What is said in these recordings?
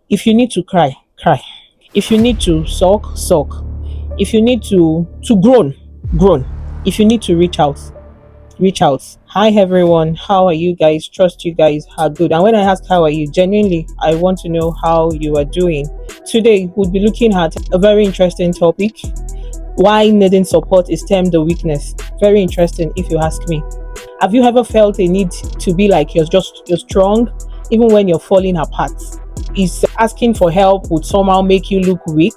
If you need to cry, cry. If you need to sulk, sulk. If you need to groan, groan. If you need to reach out, reach out. Hi everyone, how are you guys? Trust you guys are good. And when I ask how are you, genuinely, I want to know how you are doing. Today, we'll be looking at a very interesting topic. Why needing support is termed a weakness. Very interesting if you ask me. Have you ever felt a need to be like you're strong even when you're falling apart? Is asking for help would somehow make you look weak,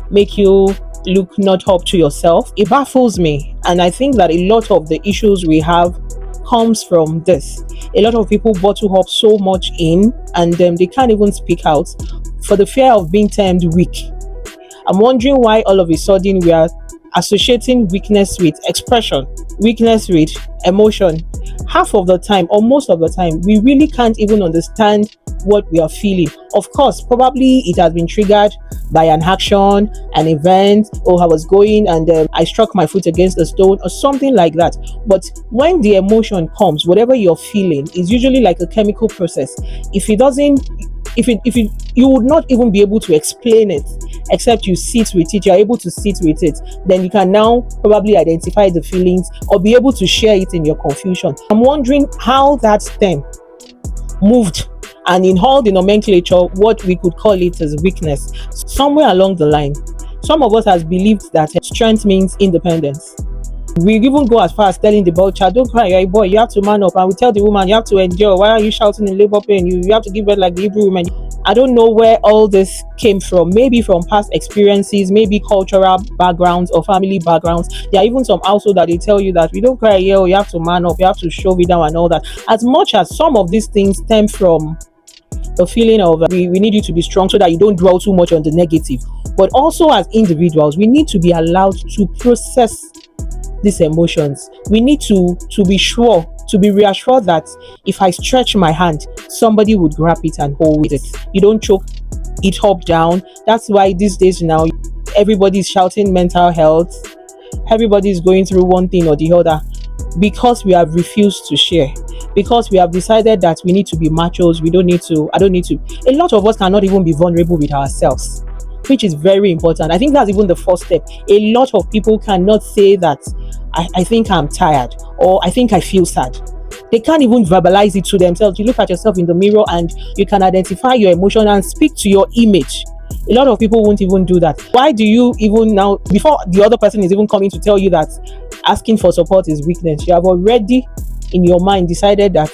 make you look not up to yourself? It baffles me, and I think that a lot of the issues we have comes from this. A lot of people bottle up so much in, and they can't even speak out for the fear of being termed weak. I'm wondering why all of a sudden we are associating weakness with expression, weakness with emotion. Half of the time, or most of the time, we really can't even understand what we are feeling. Of course, probably it has been triggered by an action, an event, or I was going and I struck my foot against a stone or something like that. But when the emotion comes, whatever you're feeling is usually like a chemical process. If it doesn't, you would not even be able to explain it except you sit with it. You're able to sit with it, then you can now probably identify the feelings or be able to share it in your confusion. I'm wondering how that stem moved, and in all the nomenclature, what we could call it as weakness. Somewhere along the line, some of us has believed that strength means independence. We even go as far as telling the boy, child, don't cry, you're a boy, you have to man up. And we tell the woman, you have to endure. Why are you shouting in labor pain? You have to give birth like the Hebrew woman. I don't know where all this came from. Maybe from past experiences, maybe cultural backgrounds or family backgrounds. There are even some households that they tell you that we don't cry here, you have to man up, you have to show it down and all that. As much as some of these things stem from the feeling of we need you to be strong so that you don't dwell too much on the negative. But also as individuals, we need to be allowed to process these emotions. We need to be sure, to be reassured that if I stretch my hand, somebody would grab it and hold it. You don't choke it up down. That's why these days now, everybody's shouting mental health. Everybody's going through one thing or the other because we have refused to share. Because we have decided that we need to be machos. I don't need to. A lot of us cannot even be vulnerable with ourselves, which is very important. I think that's even the first step. A lot of people cannot say that I think I'm tired or I think I feel sad. They can't even verbalize it to themselves. You look at yourself in the mirror and you can identify your emotion and speak to your image. A lot of people won't even do that. Why do you even now, before the other person is even coming to tell you that asking for support is weakness, you have already in your mind decided that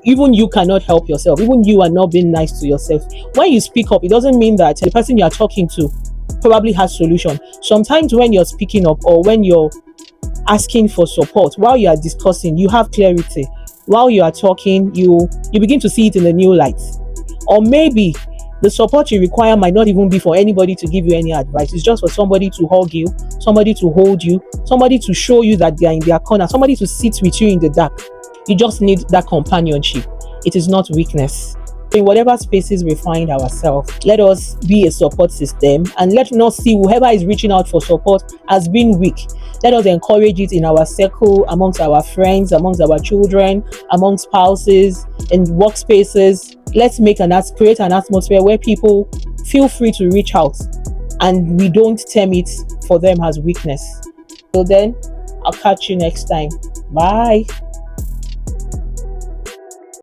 even you cannot help yourself. Even you are not being nice to yourself. When you speak up, it doesn't mean that the person you are talking to probably has solution. Sometimes when you're speaking up or when you're asking for support, while you are discussing, you have clarity. While you are talking, you begin to see it in a new light. Or maybe the support you require might not even be for anybody to give you any advice. It's just for somebody to hug you, somebody to hold you, somebody to show you that they are in their corner, somebody to sit with you in the dark. You just need that companionship. It is not weakness. In whatever spaces we find ourselves, let us be a support system and let not see whoever is reaching out for support as being weak. Let us encourage it in our circle, amongst our friends, amongst our children, amongst spouses, in workspaces. Let's create an atmosphere where people feel free to reach out and we don't term it for them as weakness. So then, I'll catch you next time. Bye.